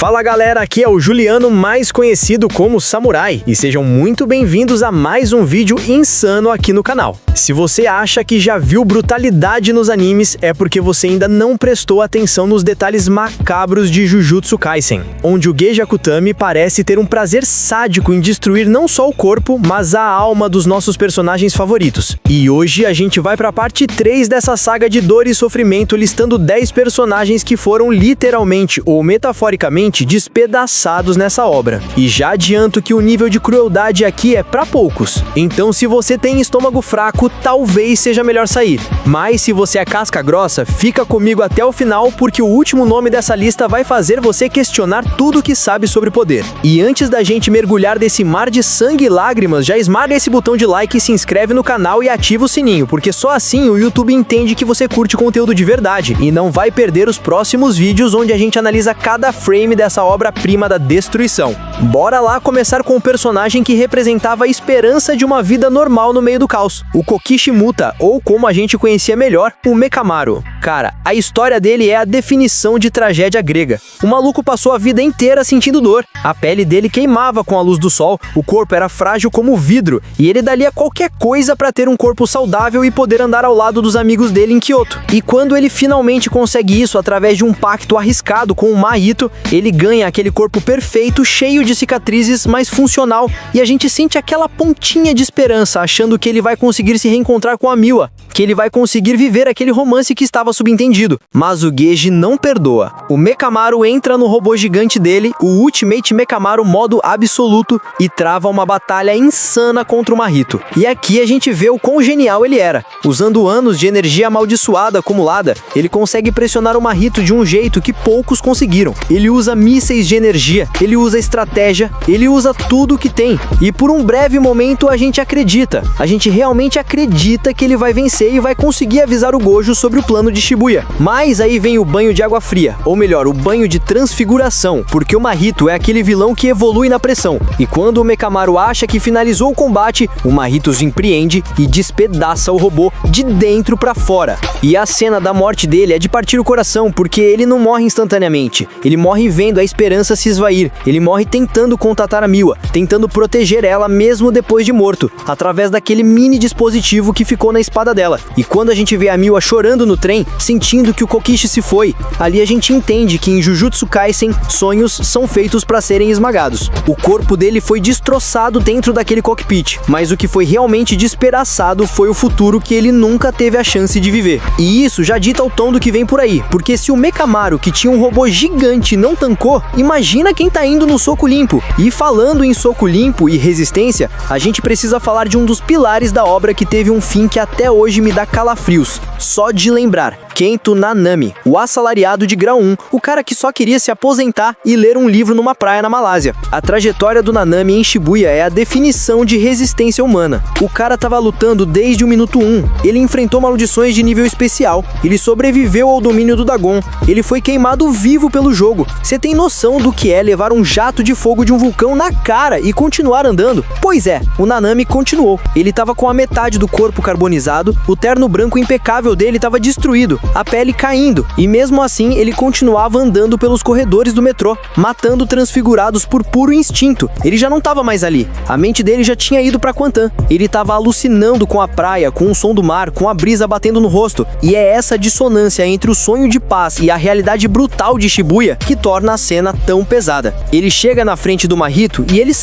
Fala galera, aqui é o Juliano, mais conhecido como Samurai, e sejam muito bem-vindos a mais um vídeo insano aqui no canal. Se você acha que já viu brutalidade nos animes, é porque você ainda não prestou atenção nos detalhes macabros de Jujutsu Kaisen, onde o Geiji Akutami parece ter um prazer sádico em destruir não só o corpo, mas a alma dos nossos personagens favoritos. E hoje a gente vai para a parte 3 dessa saga de dor e sofrimento, listando 10 personagens que foram literalmente ou metaforicamente despedaçados nessa obra. E já adianto que o nível de crueldade aqui é pra poucos. Então, se você tem estômago fraco, talvez seja melhor sair. Mas se você é casca grossa, fica comigo até o final, porque o último nome dessa lista vai fazer você questionar tudo que sabe sobre poder. E antes da gente mergulhar desse mar de sangue e lágrimas, já esmaga esse botão de like, se inscreve no canal e ativa o sininho, porque só assim o YouTube entende que você curte conteúdo de verdade e não vai perder os próximos vídeos onde a gente analisa cada frame dessa obra-prima da destruição. Bora lá começar com o personagem que representava a esperança de uma vida normal no meio do caos, o Kokishi Muta, ou como a gente conhecia melhor, o Mekamaru. Cara, a história dele é a definição de tragédia grega. O maluco passou a vida inteira sentindo dor. A pele dele queimava com a luz do sol, o corpo era frágil como vidro, e ele daria qualquer coisa para ter um corpo saudável e poder andar ao lado dos amigos dele em Kyoto. E quando ele finalmente consegue isso através de um pacto arriscado com o Mahito, ele ganha aquele corpo perfeito, cheio de cicatrizes, mas funcional, e a gente sente aquela pontinha de esperança, achando que ele vai conseguir se reencontrar com a Miwa, que ele vai conseguir viver aquele romance que estava subentendido. Mas o Geiji não perdoa. O Mekamaru entra no robô gigante dele, o Ultimate Mekamaru modo absoluto, e trava uma batalha insana contra o Mahito. E aqui a gente vê o quão genial ele era. Usando anos de energia amaldiçoada acumulada, ele consegue pressionar o Mahito de um jeito que poucos conseguiram. Ele usa mísseis de energia, ele usa estratégia, ele usa tudo que tem. E por um breve momento a gente realmente acredita que ele vai vencer e vai conseguir avisar o Gojo sobre o plano de Shibuya. Mas aí vem o banho de água fria, ou melhor, o banho de transfiguração, porque o Mahito é aquele vilão que evolui na pressão. E quando o Mekamaru acha que finalizou o combate, o Mahito os empreende e despedaça o robô de dentro pra fora. E a cena da morte dele é de partir o coração, porque ele não morre instantaneamente. Ele morre vendo a esperança se esvair. Ele morre tentando contatar a Miwa, tentando proteger ela mesmo depois de morto, através daquele mini dispositivo que ficou na espada dela. E quando a gente vê a Miwa chorando no trem, sentindo que o Kokishi se foi, ali a gente entende que em Jujutsu Kaisen, sonhos são feitos para serem esmagados. O corpo dele foi destroçado dentro daquele cockpit, mas o que foi realmente despedaçado foi o futuro que ele nunca teve a chance de viver. E isso já dita o tom do que vem por aí, porque se o Mekamaru, que tinha um robô gigante, não tancou, imagina quem tá indo no soco limpo. E falando em soco limpo e resistência, a gente precisa falar de um dos pilares da obra que teve um fim que até hoje me dá calafrios, só de lembrar. Kento Nanami, o assalariado de grau 1, o cara que só queria se aposentar e ler um livro numa praia na Malásia. A trajetória do Nanami em Shibuya é a definição de resistência humana. O cara tava lutando desde o minuto 1, ele enfrentou maldições de nível especial, ele sobreviveu ao domínio do Dagon, ele foi queimado vivo pelo jogo. Você tem noção do que é levar um jato de fogo de um vulcão na cara e continuar andando? Pois é, o Nanami continuou. Ele tava com a metade do corpo carbonizado, o terno branco impecável dele tava destruído, a pele caindo, e mesmo assim ele continuava andando pelos corredores do metrô, matando transfigurados por puro instinto. Ele já não estava mais ali, a mente dele já tinha ido para Kwantan. Ele estava alucinando com a praia, com o som do mar, com a brisa batendo no rosto, e é essa dissonância entre o sonho de paz e a realidade brutal de Shibuya que torna a cena tão pesada. Ele chega na frente do Mahito e ele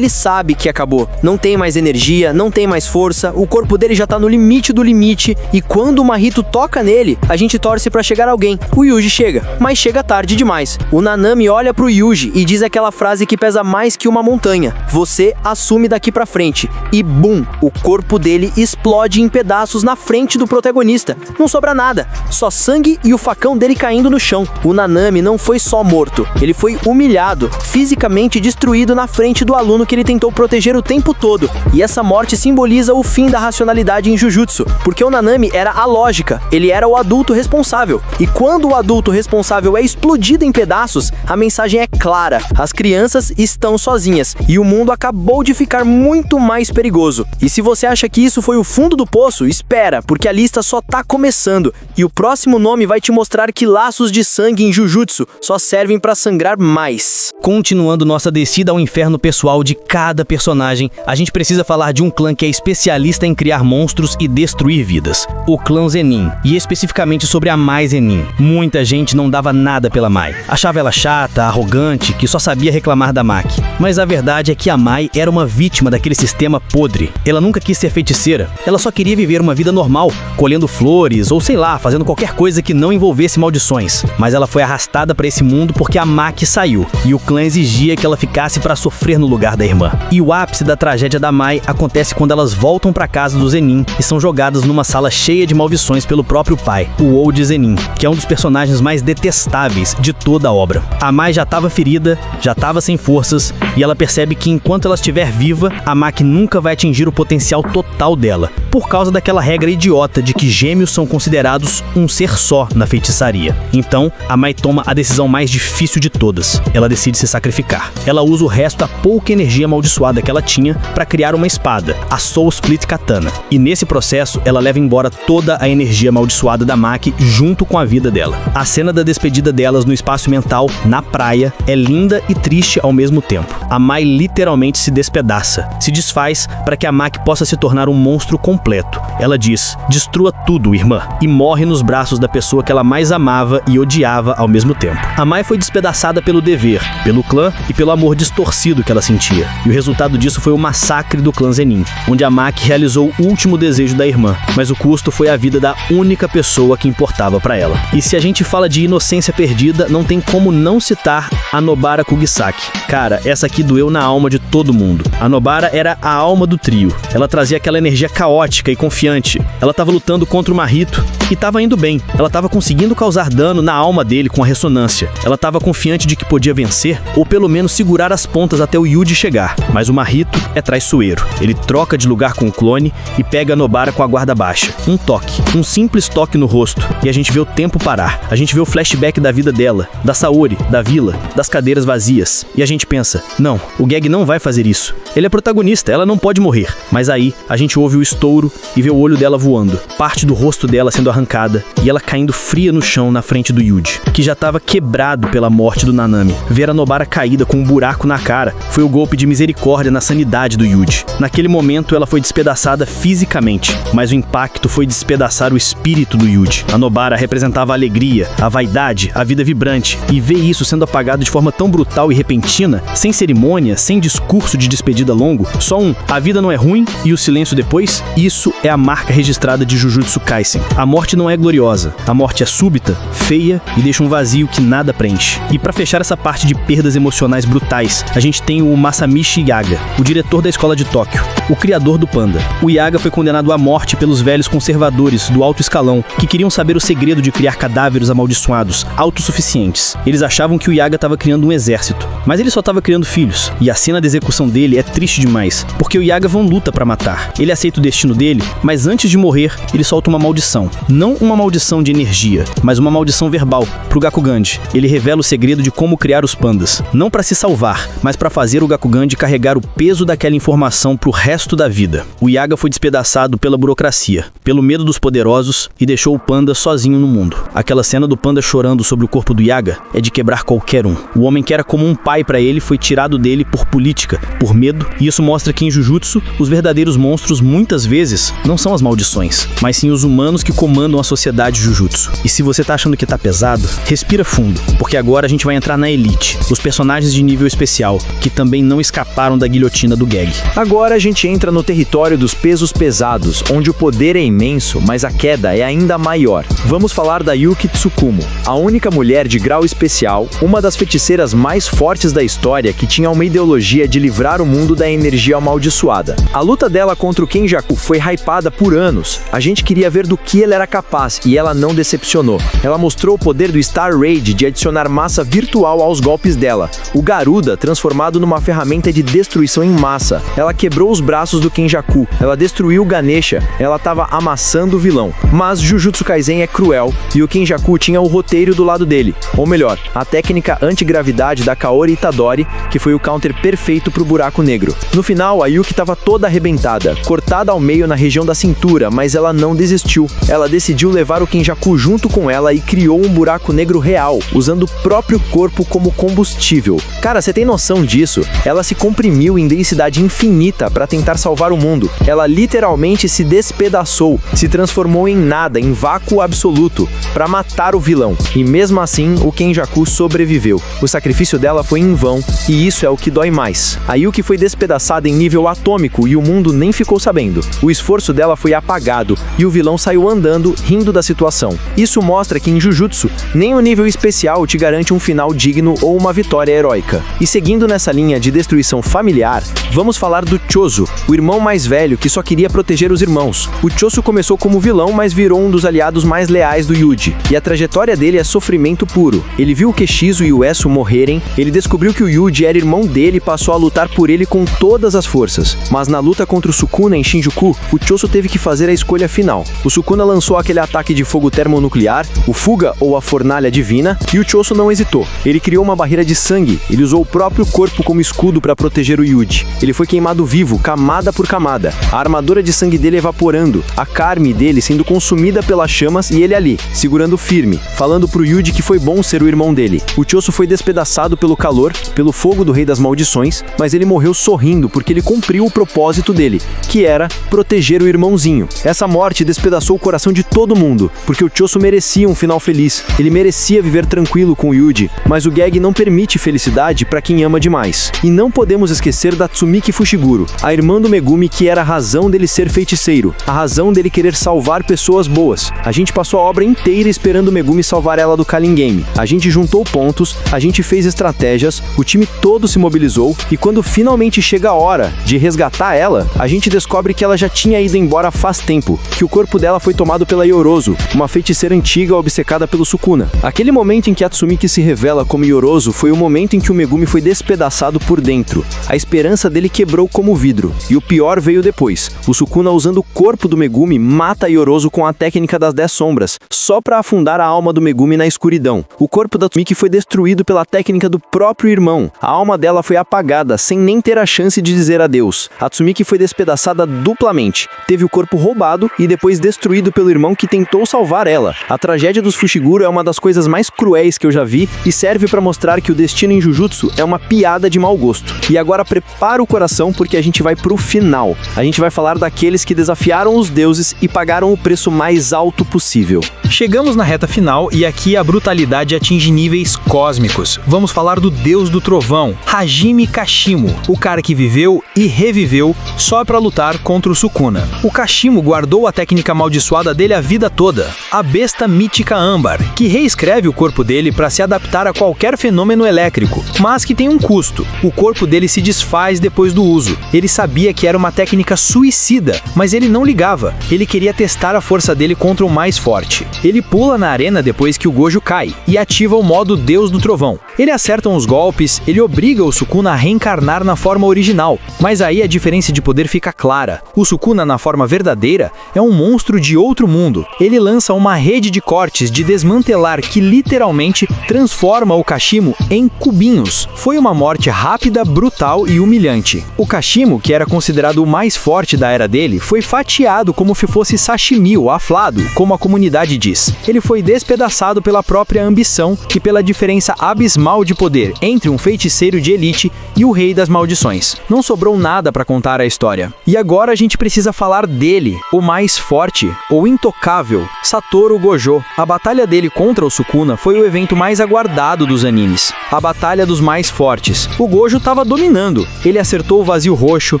sabe que acabou, não tem mais energia, não tem mais força, o corpo dele já tá no limite do limite, e quando o Mahito toca nele, a gente torce pra chegar alguém. O Yuji chega, mas chega tarde demais. O Nanami olha pro Yuji e diz aquela frase que pesa mais que uma montanha: você assume daqui pra frente. E bum, o corpo dele explode em pedaços na frente do protagonista. Não sobra nada, só sangue e o facão dele caindo no chão. O Nanami não foi só morto, ele foi humilhado, fisicamente destruído na frente do aluno que ele tentou proteger o tempo todo. E essa morte simboliza o fim da racionalidade em Jujutsu, porque o Nanami era a lógica, ele era o adulto adulto responsável. E quando o adulto responsável é explodido em pedaços, a mensagem é clara: as crianças estão sozinhas e o mundo acabou de ficar muito mais perigoso. E se você acha que isso foi o fundo do poço, espera, porque a lista só tá começando. E o próximo nome vai te mostrar que laços de sangue em Jujutsu só servem pra sangrar mais. Continuando nossa descida ao inferno pessoal de cada personagem, a gente precisa falar de um clã que é especialista em criar monstros e destruir vidas. O clã Zenin, e especificamente sobre a Mai Zenin. Muita gente não dava nada pela Mai. Achava ela chata, arrogante, que só sabia reclamar da Maki. Mas a verdade é que a Mai era uma vítima daquele sistema podre. Ela nunca quis ser feiticeira. Ela só queria viver uma vida normal, colhendo flores ou sei lá, fazendo qualquer coisa que não envolvesse maldições. Mas ela foi arrastada para esse mundo porque a Maki saiu, e o clã exigia que ela ficasse para sofrer no lugar da irmã. E o ápice da tragédia da Mai acontece quando elas voltam para casa do Zenin e são jogadas numa sala cheia de maldições pelo próprio pai, o Old Zenin, que é um dos personagens mais detestáveis de toda a obra. A Mai já estava ferida, já estava sem forças, e ela percebe que enquanto ela estiver viva, a Maki nunca vai atingir o potencial total dela, por causa daquela regra idiota de que gêmeos são considerados um ser só na feitiçaria. Então, a Mai toma a decisão mais difícil de todas. Ela decide se sacrificar. Ela usa o resto da pouca energia amaldiçoada que ela tinha para criar uma espada, a Soul Split Katana. E nesse processo, ela leva embora toda a energia amaldiçoada da Maki junto com a vida dela. A cena da despedida delas no espaço mental, na praia, é linda e triste ao mesmo tempo. A Mai literalmente se despedaça, se desfaz para que a Maki possa se tornar um monstro completo. Ela diz: "Destrua tudo, irmã", e morre nos braços da pessoa que ela mais amava e odiava ao mesmo tempo. A Mai foi despedaçada pelo dever, pelo clã e pelo amor distorcido que ela sentia. E o resultado disso foi o massacre do clã Zenin, onde a Maki realizou o último desejo da irmã, mas o custo foi a vida da única pessoa que importava para ela. E se a gente fala de inocência perdida, não tem como não citar a Nobara Kugisaki. Cara, essa aqui doeu na alma de todo mundo. A Nobara era a alma do trio. Ela trazia aquela energia caótica e confiante. Ela estava lutando contra o Mahito e estava indo bem. Ela estava conseguindo causar dano na alma dele com a ressonância. Ela estava confiante de que podia vencer, ou pelo menos segurar as pontas até o Yuji chegar. Mas o Mahito é traiçoeiro. Ele troca de lugar com o clone e pega a Nobara com a guarda baixa. Um toque, um simples toque no rosto, e a gente vê o tempo parar. A gente vê o flashback da vida dela, da Saori, da vila, das cadeiras vazias. E a gente pensa: não, o Geg não vai fazer isso. Ele é protagonista, ela não pode morrer. Mas aí, a gente ouve o estouro e vê o olho dela voando, parte do rosto dela sendo arrancada, e ela caindo fria no chão na frente do Yuji, que já estava quebrado pela morte do Nanami. Ver a Nobara caída com um buraco na cara foi o golpe de misericórdia na sanidade do Yuji. Naquele momento, ela foi despedaçada fisicamente, mas o impacto foi despedaçar o espírito do Yuji. A Nobara representava a alegria, a vaidade, a vida vibrante, e ver isso sendo apagado de forma tão brutal e repentina, sem cerimônia, sem discurso de despedida longo, só "a vida não é ruim" e o silêncio depois, isso é a marca registrada de Jujutsu Kaisen. A morte não é gloriosa, a morte é súbita, feia e deixa um vazio que nada preenche. E para fechar essa parte de perdas emocionais brutais, a gente tem o Masamichi Yaga, o diretor da escola de Tóquio, o criador do Panda. O Yaga foi condenado à morte pelos velhos conservadores do alto escalão, que queriam saber o segredo de criar cadáveres amaldiçoados, autossuficientes. Eles achavam que o Yaga estava criando um exército, mas ele só estava criando filhos. E a cena da execução dele é triste demais, porque o Yaga vão luta para matar. Ele aceita o destino dele, mas antes de morrer, ele solta uma maldição. Não uma maldição de energia, mas uma maldição verbal pro Gakugandi. Ele revela o segredo de como criar os pandas, não para se salvar, mas para fazer o Gakugandi carregar o peso daquela informação pro resto da vida. O Yaga foi despedaçado pela burocracia, pelo medo dos poderosos, e deixou o panda sozinho no mundo. Aquela cena do panda chorando sobre o corpo do Yaga é de quebrar qualquer um. O homem que era como um pai para ele foi tirado dele por política, por medo, e isso mostra que em Jujutsu, os verdadeiros monstros muitas vezes não são as maldições, mas sim os humanos que comandam a sociedade Jujutsu. E se você tá achando que tá pesado, respira fundo, porque agora a gente vai entrar na elite, os personagens de nível especial, que também não escaparam da guilhotina do Geg. Agora a gente entra no território dos pesos pesados, onde o poder é imenso, mas a queda é ainda maior. Vamos falar da Yuki Tsukumo, a única mulher de grau especial, uma das feiticeiras mais fortes da história, que tinha uma ideologia de livrar o mundo da energia amaldiçoada. A luta dela contra o Kenjaku foi hypada por anos. A gente queria ver do que ela era capaz, e ela não decepcionou. Ela mostrou o poder do Star Raid de adicionar massa virtual aos golpes dela. O Garuda, transformado numa ferramenta de destruição em massa. Ela quebrou os braços braços do Kenjaku. Ela destruiu o Ganesha, ela estava amassando o vilão. Mas Jujutsu Kaisen é cruel e o Kenjaku tinha o roteiro do lado dele. Ou melhor, a técnica antigravidade da Kaori Itadori, que foi o counter perfeito pro buraco negro. No final, a Yuki estava toda arrebentada, cortada ao meio na região da cintura, mas ela não desistiu. Ela decidiu levar o Kenjaku junto com ela e criou um buraco negro real, usando o próprio corpo como combustível. Cara, você tem noção disso? Ela se comprimiu em densidade infinita para tentar salvar o mundo. Ela literalmente se despedaçou, se transformou em nada, em vácuo absoluto, para matar o vilão. E mesmo assim, o Kenjaku sobreviveu. O sacrifício dela foi em vão, e isso é o que dói mais. A Yuki foi despedaçada em nível atômico e o mundo nem ficou sabendo. O esforço dela foi apagado e o vilão saiu andando, rindo da situação. Isso mostra que em Jujutsu, nem o nível especial te garante um final digno ou uma vitória heróica. E seguindo nessa linha de destruição familiar, vamos falar do Choso, o irmão mais velho que só queria proteger os irmãos. O Choso começou como vilão, mas virou um dos aliados mais leais do Yuji. E a trajetória dele é sofrimento puro. Ele viu o Keshizo e o Esu morrerem, ele descobriu que o Yuji era irmão dele e passou a lutar por ele com todas as forças. Mas na luta contra o Sukuna em Shinjuku, o Choso teve que fazer a escolha final. O Sukuna lançou aquele ataque de fogo termonuclear, o Fuga ou a Fornalha Divina, e o Choso não hesitou. Ele criou uma barreira de sangue, ele usou o próprio corpo como escudo para proteger o Yuji. Ele foi queimado vivo, camada por camada, a armadura de sangue dele evaporando, a carne dele sendo consumida pelas chamas e ele ali, segurando firme, falando pro Yuji que foi bom ser o irmão dele. O Choso foi despedaçado pelo calor, pelo fogo do Rei das Maldições, mas ele morreu sorrindo porque ele cumpriu o propósito dele, que era proteger o irmãozinho. Essa morte despedaçou o coração de todo mundo, porque o Choso merecia um final feliz. Ele merecia viver tranquilo com o Yuji, mas o gag não permite felicidade para quem ama demais. E não podemos esquecer da Tsumiki Fushiguro, a irmã do Megumi que era a razão dele ser feiticeiro, a razão dele querer salvar pessoas boas. A gente passou a obra inteira esperando o Megumi salvar ela do Kalin Game. A gente juntou pontos, a gente fez estratégias, o time todo se mobilizou e quando finalmente chega a hora de resgatar ela, a gente descobre que ela já tinha ido embora faz tempo, que o corpo dela foi tomado pela Yorozu, uma feiticeira antiga obcecada pelo Sukuna. Aquele momento em que a Tsumiki se revela como Yorozu foi o momento em que o Megumi foi despedaçado por dentro. A esperança dele quebrou como vidro. E o pior veio depois. O Sukuna, usando o corpo do Megumi, mata a Yorozu com a técnica das 10 sombras, só para afundar a alma do Megumi na escuridão. O corpo da Tsumiki foi destruído pela técnica do próprio irmão. A alma dela foi apagada, sem nem ter a chance de dizer adeus. A Tsumiki foi despedaçada duplamente. Teve o corpo roubado e depois destruído pelo irmão que tentou salvar ela. A tragédia dos Fushiguro é uma das coisas mais cruéis que eu já vi e serve para mostrar que o destino em Jujutsu é uma piada de mau gosto. E agora prepara o coração porque a gente vai pro final. A gente vai falar daqueles que desafiaram os deuses e pagaram o preço mais alto possível. Chegamos na reta final e aqui a brutalidade atinge níveis cósmicos. Vamos falar do deus do trovão, Hajime Kashimo, o cara que viveu e reviveu só para lutar contra o Sukuna. O Kashimo guardou a técnica amaldiçoada dele a vida toda, a besta mítica âmbar, que reescreve o corpo dele para se adaptar a qualquer fenômeno elétrico, mas que tem um custo. O corpo dele se desfaz depois do uso. Ele sabia que era uma técnica suicida, mas ele não ligava. Ele queria testar a força dele contra o mais forte. Ele pula na arena depois que o Gojo cai e ativa o modo Deus do Trovão. Ele acerta uns golpes, ele obriga o Sukuna a reencarnar na forma original, mas aí a diferença de poder fica clara. O Sukuna na forma verdadeira é um monstro de outro mundo. Ele lança uma rede de cortes de desmantelar que literalmente transforma o Kashimo em cubinhos. Foi uma morte rápida, brutal e humilhante. O Kashimo, que era considerado o mais forte da era dele, foi fatiado como se fosse sashimi, ou aflado, como a comunidade diz. Ele foi despedaçado pela própria ambição e pela diferença abismal de poder entre um feiticeiro de elite e o Rei das Maldições. Não sobrou nada para contar a história. E agora a gente precisa falar dele, o mais forte, ou intocável, Satoru Gojo. A batalha dele contra o Sukuna foi o evento mais aguardado dos animes. A batalha dos mais fortes. O Gojo estava dominando. Ele acertou o vazio roxo,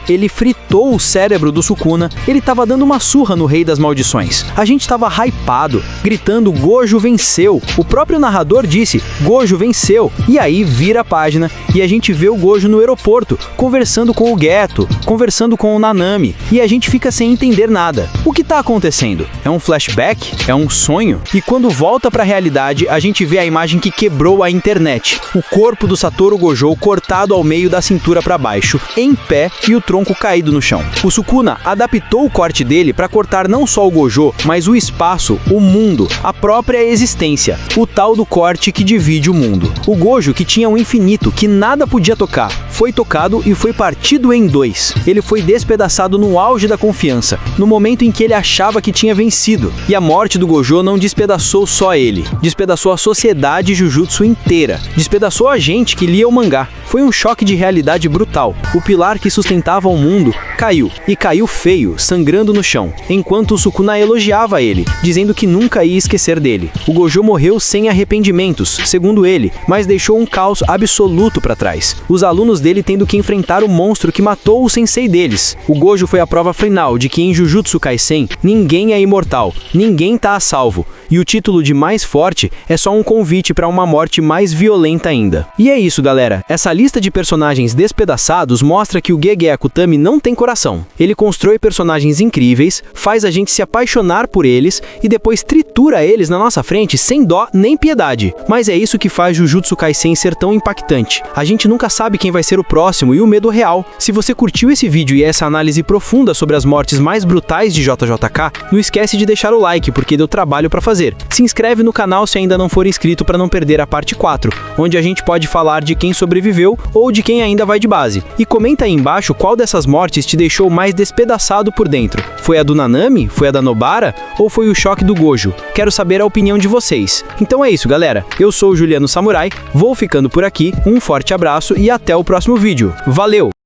ele fritou o cérebro do Sukuna, ele estava dando uma surra no Rei das Maldições. A gente estava hypado, gritando Gojo venceu. O próprio narrador disse, Gojo venceu. E aí vira a página e a gente vê o Gojo no aeroporto, conversando com o Geto, conversando com o Nanami, e a gente fica sem entender nada. O que está acontecendo? É um flashback? É um sonho? E quando volta para a realidade, a gente vê a imagem que quebrou a internet. O corpo do Satoru Gojo cortado ao meio da cintura para baixo, em pé, e o tronco caído no chão. O Sukuna adaptou o corte dele para cortar não só o Gojo, mas o espaço, o mundo, a própria existência, o tal do corte que divide o mundo. O Gojo, que tinha um infinito, que nada podia tocar, foi tocado e foi partido em dois. Ele foi despedaçado no auge da confiança, no momento em que ele achava que tinha vencido. E a morte do Gojo não despedaçou só ele, despedaçou a sociedade Jujutsu inteira, despedaçou a gente que lia o mangá. Foi um choque de realidade brutal. O pilar que sustentava o mundo caiu, e caiu feio, sangrando no chão, enquanto o Sukuna elogiava ele, dizendo que nunca ia esquecer dele. O Gojo morreu sem arrependimentos, segundo ele, mas deixou um caos absoluto para trás. Os alunos dele tendo que enfrentar o monstro que matou o sensei deles. O Gojo foi a prova final de que em Jujutsu Kaisen ninguém é imortal, ninguém tá a salvo, e o título de mais forte é só um convite para uma morte mais violenta ainda. E é isso, galera. Essa lista de personagens despedaçados mostra que o Gege Akutami não tem coração. Ele constrói personagens incríveis, faz a gente se apaixonar por eles e depois tritura eles na nossa frente sem dó nem piedade. Mas é isso que faz Jujutsu Kaisen ser tão impactante. A gente nunca sabe quem vai ser o próximo e o medo real. Se você curtiu esse vídeo e essa análise profunda sobre as mortes mais brutais de JJK, não esquece de deixar o like porque deu trabalho para fazer. Se inscreve no canal se ainda não for inscrito para não perder a parte 4, onde a gente pode falar de quem sobreviveu ou de quem ainda vai de base. E comenta aí embaixo qual dessas mortes te deixou mais despedaçado por dentro. Foi a do Nanami? Foi a da Nobara? Ou foi o choque do Gojo? Quero saber a opinião de vocês. Então é isso, galera. Eu sou o Juliano Samurai, vou ficando por aqui, um forte abraço e até o próximo vídeo. Valeu!